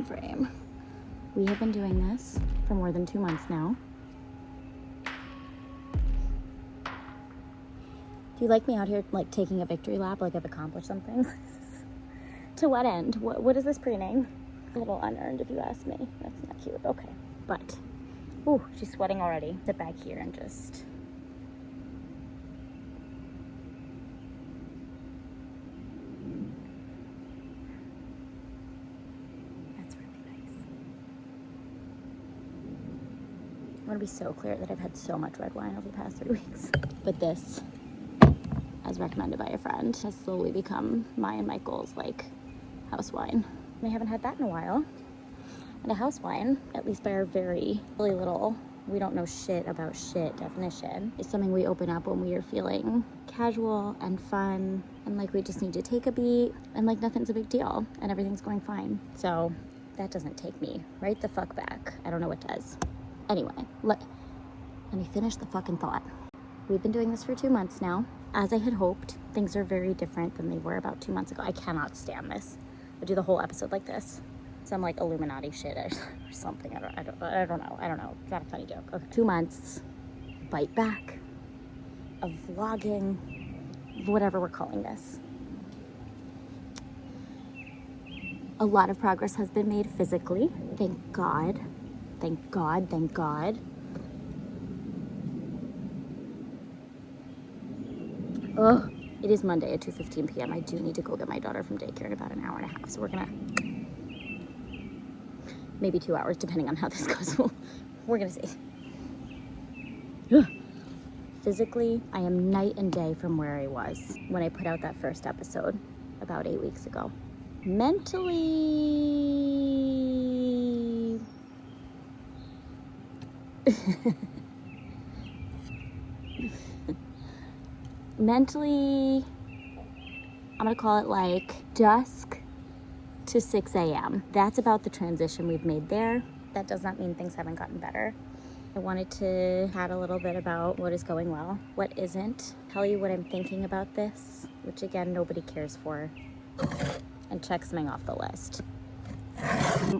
frame. We have been doing this for more than 2 months now. Do you like me out here like taking a victory lap, like I've accomplished something? To what end? What is this preening? A little unearned if you ask me. That's not cute. Okay. But, ooh, she's sweating already. Sit back here and just... That's really nice. I want to be so clear that I've had so much red wine over the past 3 weeks. But this, as recommended by a friend, has slowly become my and Michael's, like, house wine. We haven't had that in a while. And a house wine, at least by our really little, we don't know shit about shit definition, is something we open up when we are feeling casual and fun and like we just need to take a beat and like nothing's a big deal and everything's going fine. So that doesn't take me right the fuck back. I don't know what does. Anyway, let me finish the fucking thought. We've been doing this for 2 months now. As I had hoped, things are very different than they were about 2 months ago. I cannot stand this. I do the whole episode like this. Some like Illuminati shit or something. I don't know. It's not a funny joke. Okay. 2 months, bite back, of vlogging, whatever we're calling this. A lot of progress has been made physically. Thank God. Thank God. Thank God. Oh, it is Monday at 2:15 p.m. I do need to go get my daughter from daycare in about an hour and a half. So we're gonna, maybe 2 hours, depending on how this goes. We're gonna see. Physically, I am night and day from where I was when I put out that first episode about 8 weeks ago. Mentally, I'm gonna call it like dusk to 6 a.m. That's about the transition we've made there. That does not mean things haven't gotten better. I wanted to chat a little bit about what is going well, what isn't, tell you what I'm thinking about this, which again, nobody cares for, and check something off the list.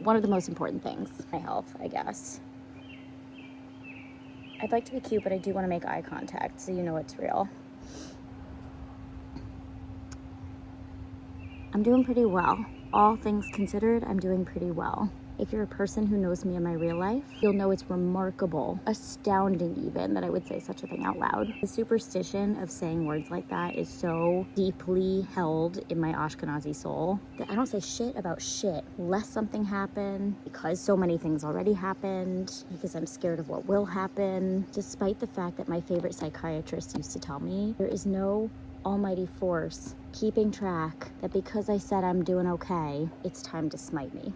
One of the most important things, my health, I guess. I'd like to be cute, but I do want to make eye contact so you know it's real. I'm doing pretty well. All things considered, I'm doing pretty well. If you're a person who knows me in my real life, you'll know it's remarkable, astounding even, that I would say such a thing out loud. The superstition of saying words like that is so deeply held in my Ashkenazi soul that I don't say shit about shit, lest something happen, because so many things already happened, because I'm scared of what will happen, despite the fact that my favorite psychiatrist used to tell me, there is no almighty force keeping track that because I said I'm doing okay, it's time to smite me.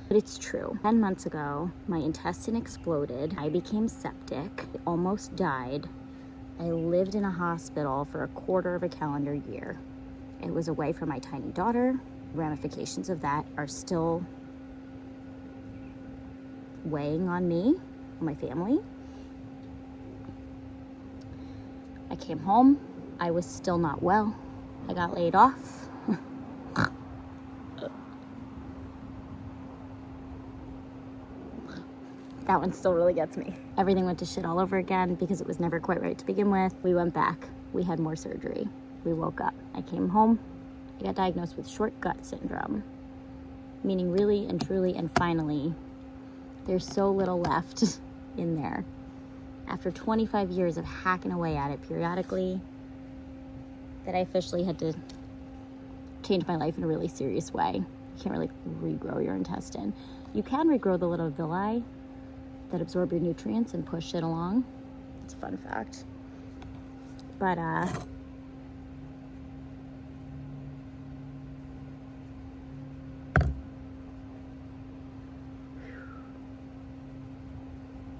But it's true. 10 months ago, my intestine exploded. I became septic. I almost died. I lived in a hospital for a quarter of a calendar year. I was away from my tiny daughter. Ramifications of that are still weighing on me, on my family. I came home. I was still not well. I got laid off. That one still really gets me. Everything went to shit all over again because it was never quite right to begin with. We went back. We had more surgery. We woke up. I came home. I got diagnosed with short gut syndrome, meaning really and truly and finally, there's so little left in there. After 25 years of hacking away at it periodically, that I officially had to change my life in a really serious way. You can't really regrow your intestine. You can regrow the little villi that absorb your nutrients and push it along. It's a fun fact. But,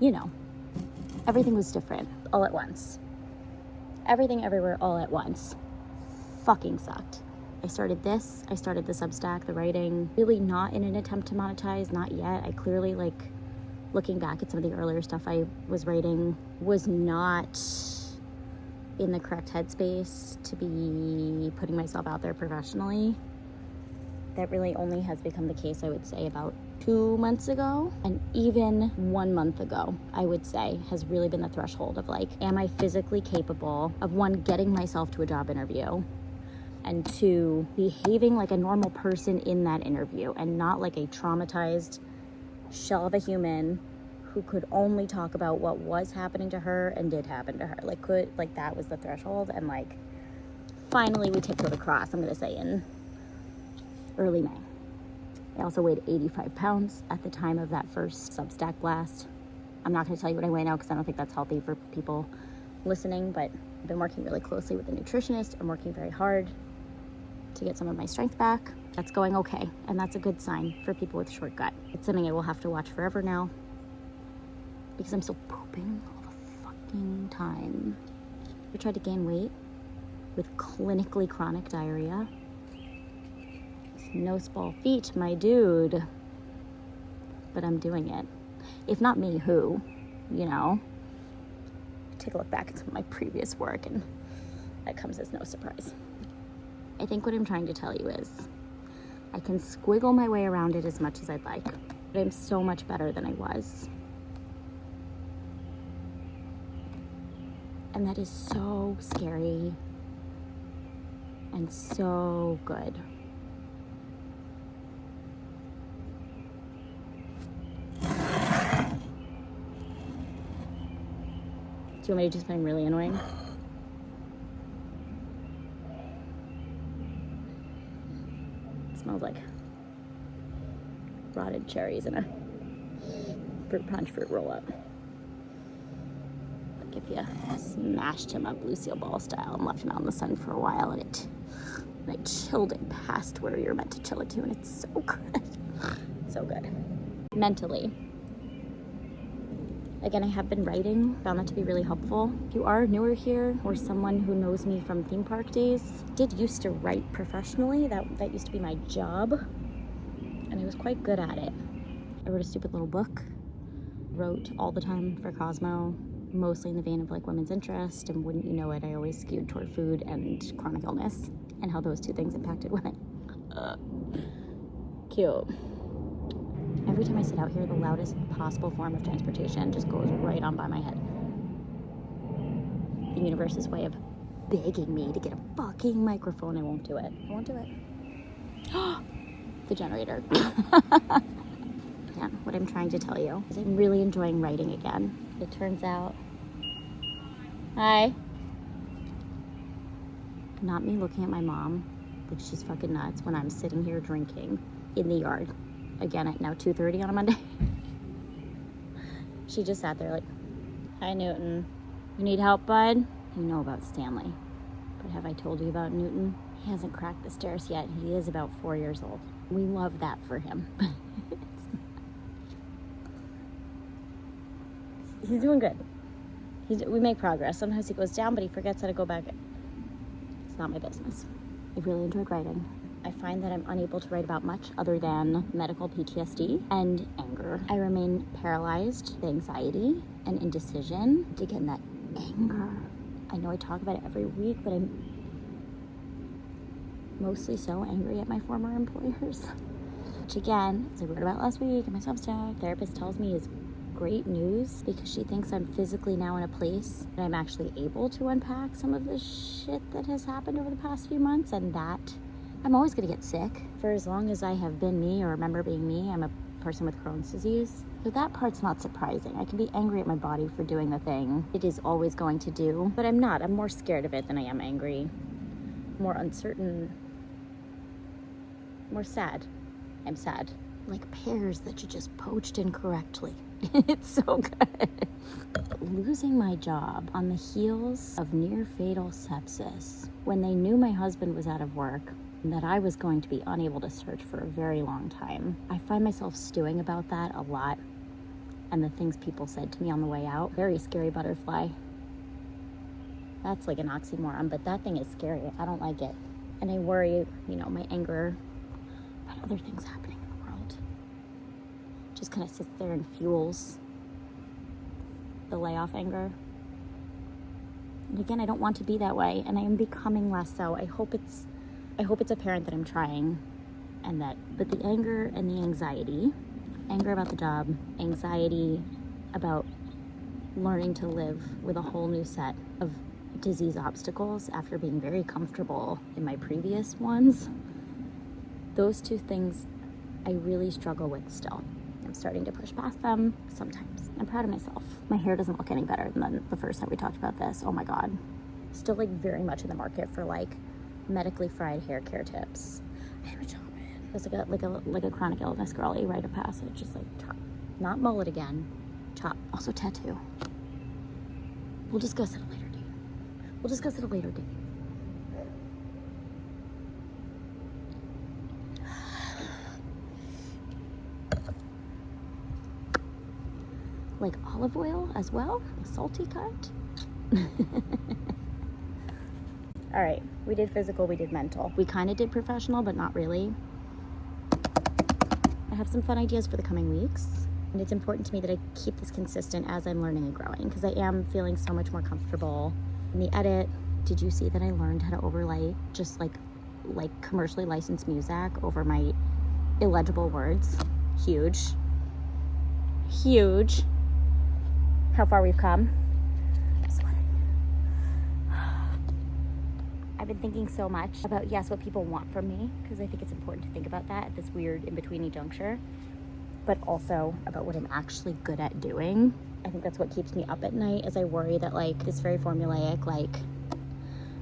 you know, everything was different all at once. Everything everywhere all at once fucking sucked. I started the Substack, the writing, really not in an attempt to monetize, not yet. I clearly, like, looking back at some of the earlier stuff I was writing, was not in the correct headspace to be putting myself out there professionally. That really only has become the case, I would say, about 2 months ago. And even 1 month ago, I would say, has really been the threshold of like, am I physically capable of, one, getting myself to a job interview, and two, behaving like a normal person in that interview and not like a traumatized shell of a human who could only talk about what was happening to her and did happen to her. Like that was the threshold. And like, finally we tiptoed across, I'm gonna say, in early May. I also weighed 85 pounds at the time of that first Substack blast. I'm not gonna tell you what I weigh now because I don't think that's healthy for people listening, but I've been working really closely with a nutritionist. I'm working very hard to get some of my strength back. That's going okay, and that's a good sign for people with short gut. It's something I will have to watch forever now because I'm still pooping all the fucking time. I tried to gain weight with clinically chronic diarrhea. No small feat, my dude. But I'm doing it. If not me, who? You know? Take a look back at some of my previous work, and that comes as no surprise. I think what I'm trying to tell you is I can squiggle my way around it as much as I'd like, but I'm so much better than I was. And that is so scary and so good. Do you want me to do something really annoying? It smells like rotted cherries in a fruit punch fruit roll-up. Like if you smashed him up Lucille Ball style and left him out in the sun for a while, and I chilled it past where you're meant to chill it to, and it's so good. So good. Mentally. Again, I have been writing, found that to be really helpful. If you are newer here or someone who knows me from theme park days, I did used to write professionally. That used to be my job, and I was quite good at it. I wrote a stupid little book, wrote all the time for Cosmo, mostly in the vein of like women's interest, and wouldn't you know it, I always skewed toward food and chronic illness and how those two things impacted women. Cute. Every time I sit out here, the loudest possible form of transportation just goes right on by my head. The universe's way of begging me to get a fucking microphone. I won't do it. I won't do it. The generator. Yeah, what I'm trying to tell you is I'm really enjoying writing again. It turns out... Hi. Not me looking at my mom like she's fucking nuts when I'm sitting here drinking in the yard. Again at now 2:30 on a Monday. She just sat there like, hi Newton, you need help, bud? You know about Stanley, but have I told you about Newton? He hasn't cracked the stairs yet. He is about 4 years old. We love that for him. He's doing good. We make progress. Sometimes he goes down, but he forgets how to go back. It's not my business. I've really enjoyed writing. I find that I'm unable to write about much other than medical PTSD and anger. I remain paralyzed with anxiety and indecision. Again, that anger. I know I talk about it every week, but I'm mostly so angry at my former employers. Which again, as I wrote about last week in my Substack, therapist tells me is great news because she thinks I'm physically now in a place that I'm actually able to unpack some of the shit that has happened over the past few months, and that I'm always going to get sick. For as long as I have been me or remember being me, I'm a person with Crohn's disease. So that part's not surprising. I can be angry at my body for doing the thing it is always going to do, but I'm not. I'm more scared of it than I am angry. More uncertain. More sad. I'm sad. Like pears that you just poached incorrectly. It's so good. Losing my job on the heels of near fatal sepsis, when they knew my husband was out of work, and that I was going to be unable to search for a very long time. I find myself stewing about that a lot, and the things people said to me on the way out. Very scary butterfly. That's like an oxymoron, but that thing is scary. I don't like it. And I worry, my anger about other things happening in the world just kind of sits there and fuels the layoff anger. And again, I don't want to be that way, and I am becoming less so. I hope it's apparent that I'm trying but the anger and the anxiety, anger about the job, anxiety about learning to live with a whole new set of disease obstacles after being very comfortable in my previous ones. Those two things I really struggle with still. I'm starting to push past them sometimes. I'm proud of myself. My hair doesn't look any better than the first time we talked about this. Oh my God. Still like very much in the market for like medically fried hair care tips. I'm gonna chop it. It's like a chronic illness girly rite of passage. Just like chop. Not mullet again. Chop. Also tattoo. We'll discuss it at a later date. We'll discuss it at a later date. Like olive oil as well, a salty kind. All right, we did physical, we did mental. We kind of did professional, but not really. I have some fun ideas for the coming weeks, and it's important to me that I keep this consistent as I'm learning and growing, because I am feeling so much more comfortable in the edit. Did you see that I learned how to overlay just like commercially licensed music over my illegible words? Huge. Huge. How far we've come. I'm sweating. I've been thinking so much about, yes, what people want from me, because I think it's important to think about that at this weird in-betweeny juncture, but also about what I'm actually good at doing. I think that's what keeps me up at night, as I worry that like this very formulaic, like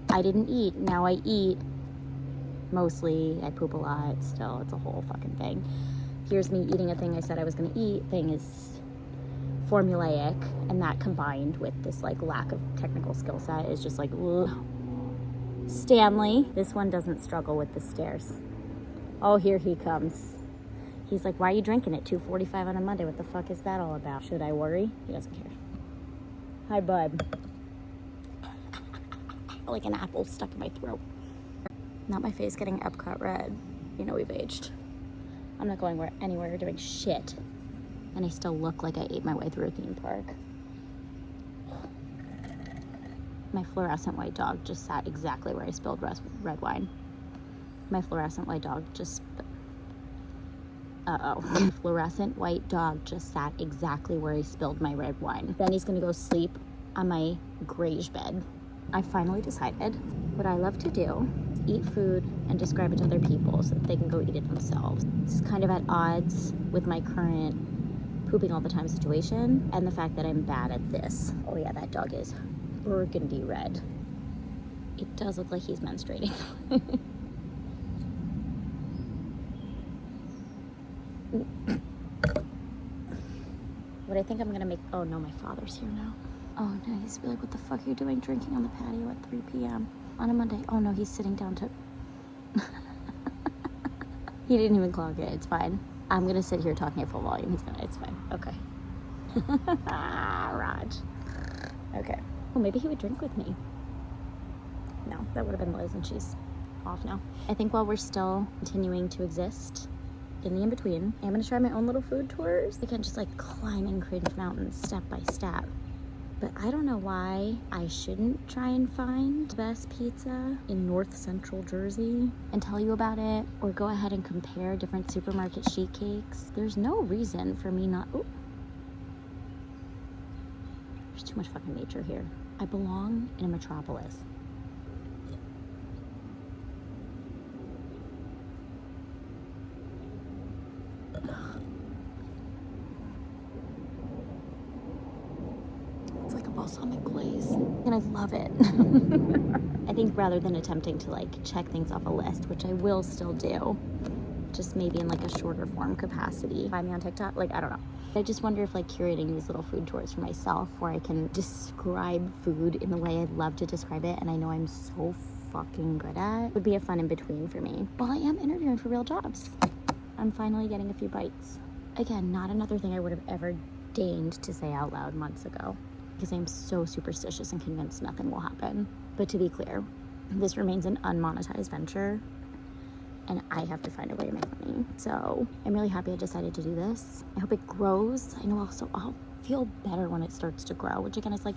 I didn't eat, now I eat. Mostly, I poop a lot, still, it's a whole fucking thing. Here's me eating a thing I said I was gonna eat, thing is formulaic, and that combined with this like lack of technical skill set is just like, ugh. Stanley, this one doesn't struggle with the stairs. Oh, here he comes. He's like, why are you drinking at 2:45 on a Monday? What the fuck is that all about? Should I worry? He doesn't care. Hi, bud. Like an apple stuck in my throat. Not my face getting Epcot red. You know we've aged. I'm not going anywhere or doing shit. And I still look like I ate my way through a theme park. My fluorescent white dog just sat exactly where I spilled red wine. My fluorescent white dog just... My fluorescent white dog just sat exactly where I spilled my red wine. Then he's gonna go sleep on my grayish bed. I finally decided what I love to do is eat food and describe it to other people so that they can go eat it themselves. This is kind of at odds with my current pooping all the time situation and the fact that I'm bad at this. Oh yeah, that dog is burgundy red. It does look like he's menstruating. What I think I'm gonna make, oh no, my father's here now. Oh no, he's be like, what the fuck are you doing drinking on the patio at 3 p.m. on a Monday? Oh no, he's sitting down to... He didn't even clock it, it's fine. I'm gonna sit here talking at full volume. It's fine. Okay. Raj. Okay. Well, maybe he would drink with me. No, that would have been Liz, and she's off now. I think while we're still continuing to exist in the in-between, I'm gonna try my own little food tours. Again, just like climbing Cringe Mountain step by step. But I don't know why I shouldn't try and find the best pizza in North Central Jersey and tell you about it, or go ahead and compare different supermarket sheet cakes. There's no reason for me not... Ooh. There's too much fucking nature here. I belong in a metropolis. Balsamic glaze, and I love it. I think rather than attempting to like check things off a list, which I will still do, just maybe in like a shorter form capacity. Find me on TikTok, like I don't know. I just wonder if like curating these little food tours for myself where I can describe food in the way I'd love to describe it and I know I'm so fucking good at would be a fun in between for me. While I am interviewing for real jobs, I'm finally getting a few bites. Again, not another thing I would have ever deigned to say out loud months ago, because I'm so superstitious and convinced nothing will happen. But to be clear, this remains an unmonetized venture and I have to find a way to make money. So I'm really happy I decided to do this. I hope it grows. I know also I'll feel better when it starts to grow, which again is like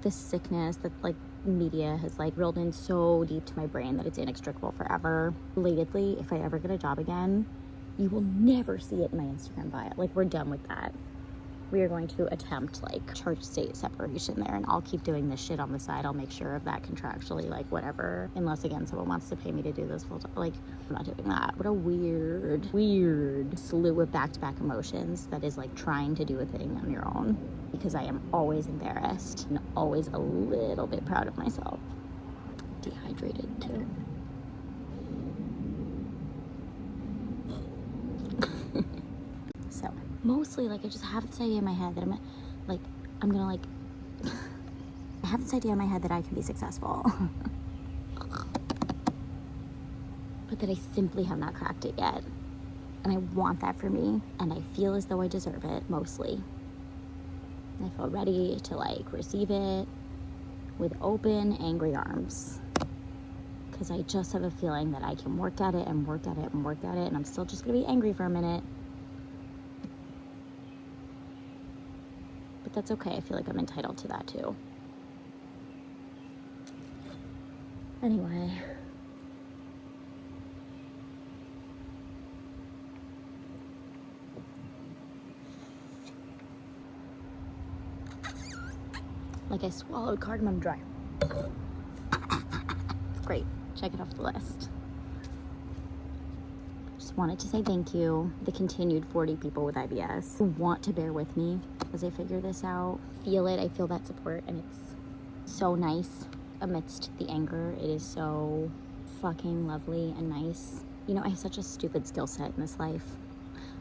this sickness that like media has like drilled in so deep to my brain that it's inextricable forever. Relatedly, if I ever get a job again, you will never see it in my Instagram bio. Like, we're done with that. We are going to attempt like church state separation there, and I'll keep doing this shit on the side. I'll make sure of that contractually, like whatever, unless again someone wants to pay me to do this full time. Like, I'm not doing that. What a weird slew of back-to-back emotions that is like trying to do a thing on your own, because I am always embarrassed and always a little bit proud of myself. Dehydrated too. So mostly, like, I just have this idea in my head that I have this idea in my head that I can be successful. But that I simply have not cracked it yet. And I want that for me, and I feel as though I deserve it, mostly. I feel ready to, like, receive it with open, angry arms. Because I just have a feeling that I can work at it and work at it and work at it, and I'm still just going to be angry for a minute. But that's okay. I feel like I'm entitled to that too. Anyway. Like I swallowed cardamom dry. It's great. Check it off the list. Just wanted to say thank you. The continued 40 people with IBS who want to bear with me as I figure this out. Feel it. I feel that support, and it's so nice amidst the anger. It is so fucking lovely and nice. You know, I have such a stupid skill set in this life.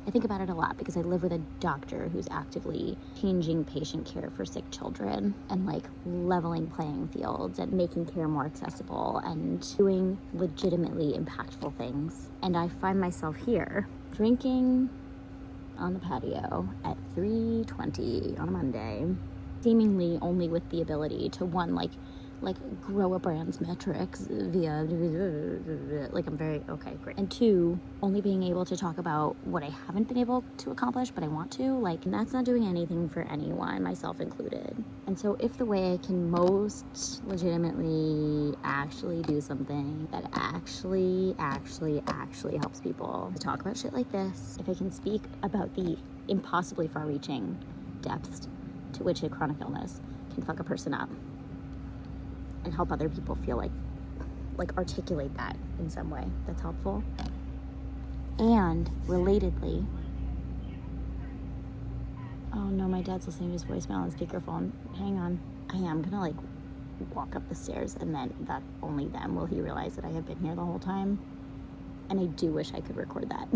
I think about it a lot because I live with a doctor who's actively changing patient care for sick children and like leveling playing fields and making care more accessible and doing legitimately impactful things. And I find myself here drinking on the patio at 3:20 on a Monday, seemingly only with the ability to one, like grow a brand's metrics via like I'm very okay, great, and two, only being able to talk about what I haven't been able to accomplish but I want to, like, and that's not doing anything for anyone, myself included. And so if the way I can most legitimately actually do something that actually helps people to talk about shit like this, if I can speak about the impossibly far-reaching depths to which a chronic illness can fuck a person up, and help other people feel like articulate that in some way that's helpful. And relatedly, oh no, my dad's listening to his voicemail on speakerphone. Hang on. I am gonna like walk up the stairs, and then that only then will he realize that I have been here the whole time. And I do wish I could record that.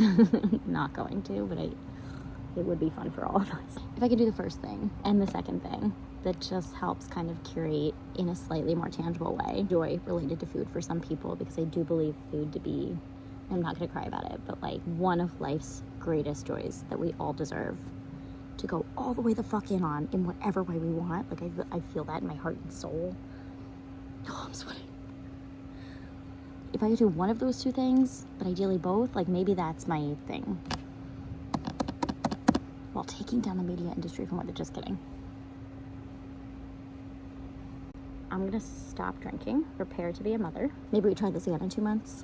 Not going to, but it would be fun for all of us. If I could do the first thing and the second thing, that just helps kind of curate in a slightly more tangible way joy related to food for some people, because I do believe food to be, I'm not going to cry about it, but like one of life's greatest joys that we all deserve to go all the way the fuck in on in whatever way we want. Like I feel that in my heart and soul. Oh, I'm sweating. If I could do one of those two things, but ideally both, like maybe that's my thing, while taking down the media industry from what they're just kidding. I'm gonna stop drinking, prepare to be a mother. Maybe we try this again in 2 months.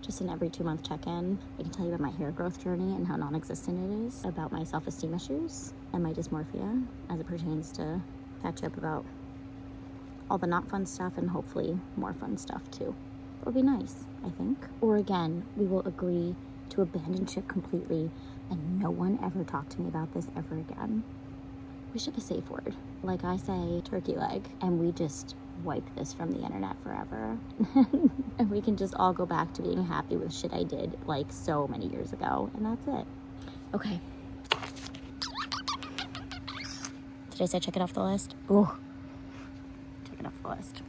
Just an every 2 month check-in. I can tell you about my hair growth journey and how non-existent it is, about my self-esteem issues and my dysmorphia as it pertains to catch up about all the not fun stuff and hopefully more fun stuff too. It would be nice, I think. Or again, we will agree to abandon ship completely and no one ever talk to me about this ever again. We should have a safe word. Like I say, turkey leg, and we just wipe this from the internet forever. And we can just all go back to being happy with shit I did like so many years ago, and that's it. Okay. Did I say check it off the list? Ooh. Check it off the list.